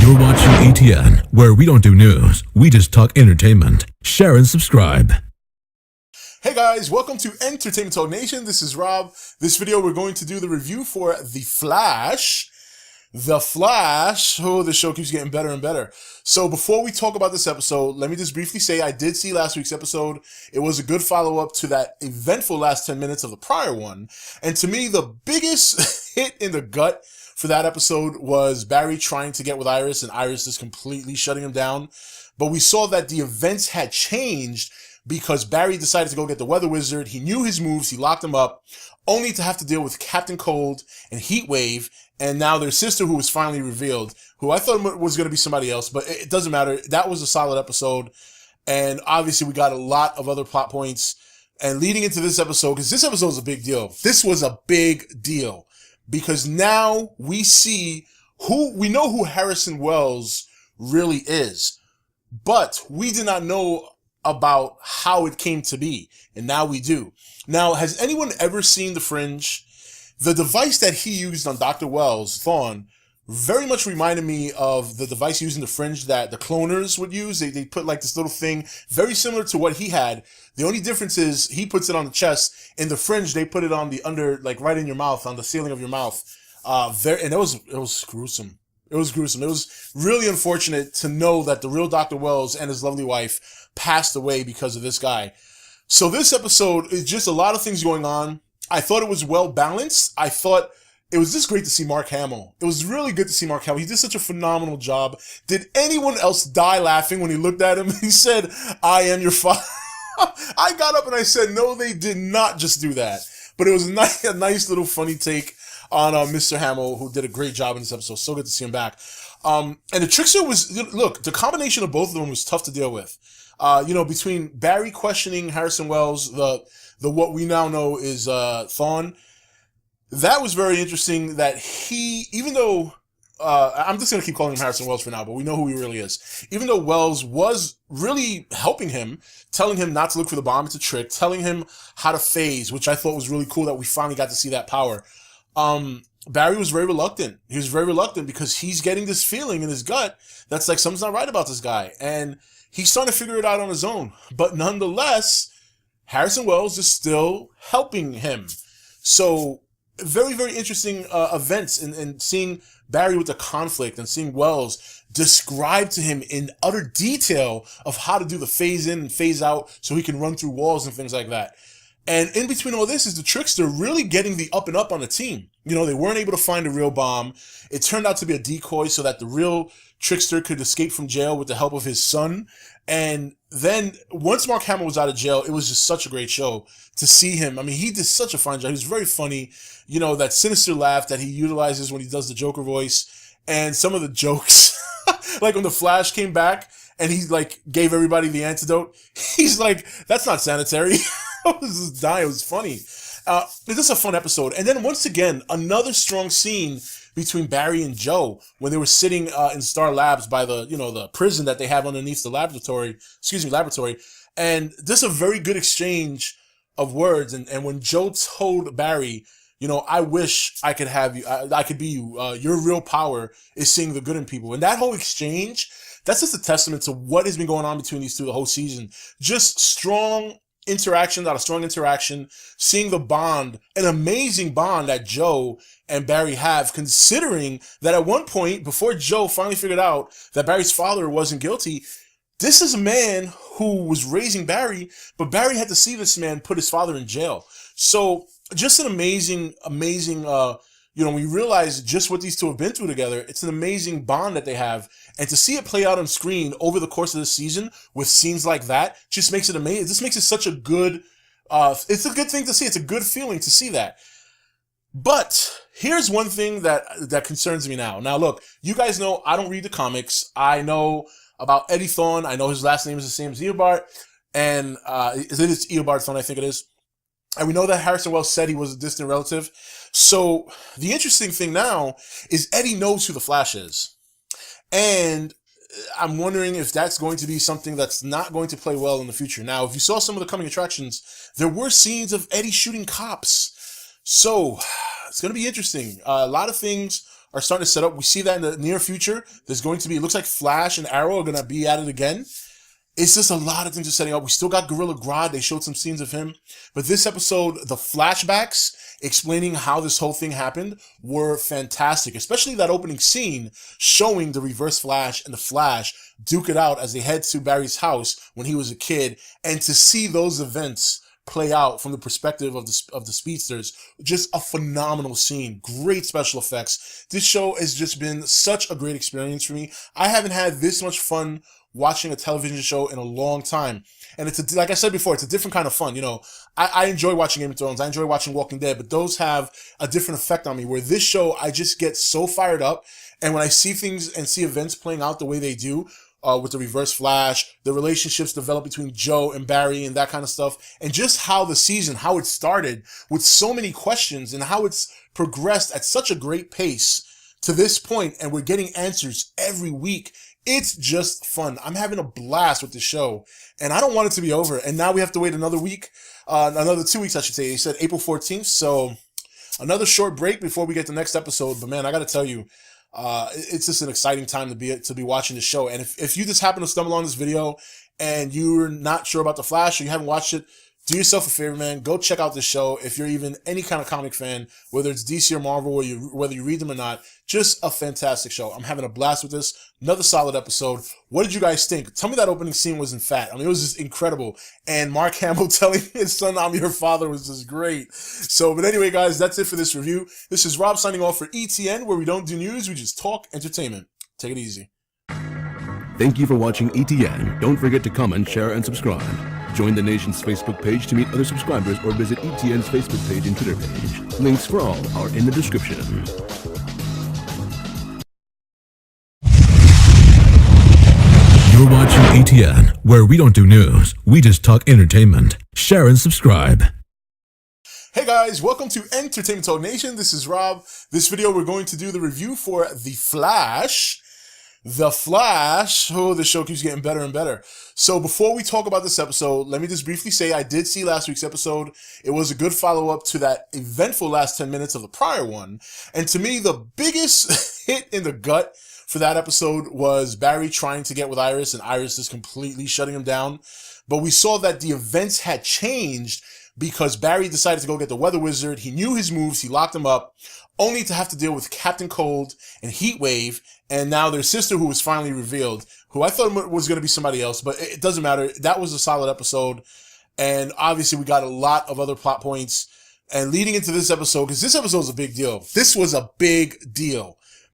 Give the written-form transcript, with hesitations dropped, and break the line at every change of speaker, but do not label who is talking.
You're watching ATN, where we don't do news, we just talk entertainment. Share and subscribe.
Hey guys, welcome to Entertainment Talk Nation. This is Rob. This video we're going to do the review for The Flash. The Flash. Oh, the show keeps getting better and better. So before we talk about this episode, let me just briefly say I did see last week's episode. It was a good follow-up to that eventful last 10 minutes of the prior one. And to me, the biggest hit in the gut for that episode was Barry trying to get with Iris and Iris just completely shutting him down. But we saw that the events had changed because Barry decided to go get the Weather Wizard. He knew his moves. He locked him up, only to have to deal with Captain Cold and Heat Wave, and now their sister, who was finally revealed, who I thought was going to be somebody else, but it doesn't matter. That was a solid episode, and obviously we got a lot of other plot points. And leading into this episode, because this episode is a big deal. This was a big deal, because now we know who Harrison Wells really is, but we did not know about how it came to be, and now we do. Now, has anyone ever seen The Fringe? The device that he used on Dr. Wells, Thawne, very much reminded me of the device used in The Fringe that the cloners would use. They put like this little thing, very similar to what he had. The only difference is he puts it on the chest. In The Fringe, they put it on the under, like right in your mouth, on the ceiling of your mouth. And it was gruesome. It was gruesome. It was really unfortunate to know that the real Dr. Wells and his lovely wife passed away because of this guy. So this episode is just a lot of things going on. I thought it was well balanced. I thought it was just great to see Mark Hamill. It was really good to see Mark Hamill. He did such a phenomenal job. Did anyone else die laughing when he looked at him? He said, "I am your father." I got up and I said, no, they did not just do that. But it was a nice little funny take on Mr. Hamill, who did a great job in this episode. So good to see him back. And the Trickster was, look, the combination of both of them was tough to deal with. Between Barry questioning Harrison Wells, the what we now know is Thawne, that was very interesting that he, even though, I'm just going to keep calling him Harrison Wells for now, but we know who he really is. Even though Wells was really helping him, telling him not to look for the bomb, it's a trick, telling him how to phase, which I thought was really cool that we finally got to see that power. Barry was very reluctant. He was very reluctant because he's getting this feeling in his gut that's like something's not right about this guy. And he's starting to figure it out on his own. But nonetheless, Harrison Wells is still helping him. So very, very interesting events and seeing Barry with the conflict and seeing Wells describe to him in utter detail of how to do the phase in and phase out so he can run through walls and things like that. And in between all this is the Trickster really getting the up and up on the team. You know, they weren't able to find a real bomb. It turned out to be a decoy so that the real Trickster could escape from jail with the help of his son. And then once Mark Hamill was out of jail, it was just such a great show to see him. I mean, he did such a fine job. He was very funny. You know, that sinister laugh that he utilizes when he does the Joker voice. And some of the jokes, like when the Flash came back and he like gave everybody the antidote. He's like, that's not sanitary. I was just dying. It was funny. It's just a fun episode. And then once again, another strong scene between Barry and Joe when they were sitting in Star Labs by the prison that they have underneath the laboratory. And just a very good exchange of words. And when Joe told Barry, I wish I could have you. I could be you. Your real power is seeing the good in people. And that whole exchange, that's just a testament to what has been going on between these two the whole season. Just strong interaction, not a strong interaction, seeing the bond, an amazing bond that Joe and Barry have, considering that at one point, before Joe finally figured out that Barry's father wasn't guilty, this is a man who was raising Barry, but Barry had to see this man put his father in jail. So just an amazing, when you realize just what these two have been through together, it's an amazing bond that they have. And to see it play out on screen over the course of the season with scenes like that just makes it amazing. This makes it such a good, it's a good thing to see. It's a good feeling to see that. But here's one thing that concerns me now. Now, look, you guys know I don't read the comics. I know about Eddie Thawne. I know his last name is the same as Eobard. And it's Eobard Thawne, I think it is. And we know that Harrison Wells said he was a distant relative. So the interesting thing now is Eddie knows who the Flash is. And I'm wondering if that's going to be something that's not going to play well in the future. Now, if you saw some of the coming attractions, there were scenes of Eddie shooting cops. So it's going to be interesting. A lot of things are starting to set up. We see that in the near future. There's going to be, it looks like Flash and Arrow are going to be at it again. It's just a lot of things are setting up. We still got Gorilla Grodd. They showed some scenes of him. But this episode, the flashbacks explaining how this whole thing happened were fantastic. Especially that opening scene showing the Reverse Flash and the Flash duke it out as they head to Barry's house when he was a kid. And to see those events play out from the perspective of the speedsters, just a phenomenal scene. Great special effects. This show has just been such a great experience for me. I haven't had this much fun watching a television show in a long time. And it's like I said before, it's a different kind of fun. You know, I enjoy watching Game of Thrones. I enjoy watching Walking Dead, but those have a different effect on me, where this show, I just get so fired up. And when I see things and see events playing out the way they do, with the Reverse Flash, the relationships developed between Joe and Barry and that kind of stuff, and just how the season, how it started with so many questions and how it's progressed at such a great pace to this point, and we're getting answers every week. It's just fun. I'm having a blast with the show, and I don't want it to be over. And now we have to wait another week, another 2 weeks, I should say. They said April 14th, so another short break before we get the next episode. But man, I got to tell you, it's just an exciting time to be watching the show. And if you just happen to stumble on this video and you're not sure about The Flash or you haven't watched it, do yourself a favor, man. Go check out this show. If you're even any kind of comic fan, whether it's DC or Marvel, or whether you read them or not, just a fantastic show. I'm having a blast with this. Another solid episode. What did you guys think? Tell me that opening scene wasn't fat. I mean, it was just incredible. And Mark Hamill telling his son, "I'm your father," was just great. So, but anyway, guys, that's it for this review. This is Rob signing off for ETN, where we don't do news, we just talk entertainment. Take it easy.
Thank you for watching ETN. Don't forget to comment, share, and subscribe. Join the nation's Facebook page to meet other subscribers or visit ETN's Facebook page and Twitter page. Links for all are in the description. You're watching ETN, where we don't do news, we just talk entertainment. Share and subscribe.
Hey guys, welcome to Entertainment Talk Nation. This is Rob. This video, we're going to do the review for The Flash. The Flash. Oh, the show keeps getting better and better. So before we talk about this episode, let me just briefly say I did see last week's episode. It was a good follow-up to that eventful last 10 minutes of the prior one. And to me, the biggest hit in the gut for that episode was Barry trying to get with Iris and Iris just completely shutting him down. But we saw that the events had changed because Barry decided to go get the Weather Wizard. He knew his moves. He locked him up, only to have to deal with Captain Cold and Heatwave, and now their sister, who was finally revealed, who I thought was going to be somebody else, but it doesn't matter. That was a solid episode, and obviously we got a lot of other plot points. And leading into this episode, because this episode was a big deal. This was a big deal.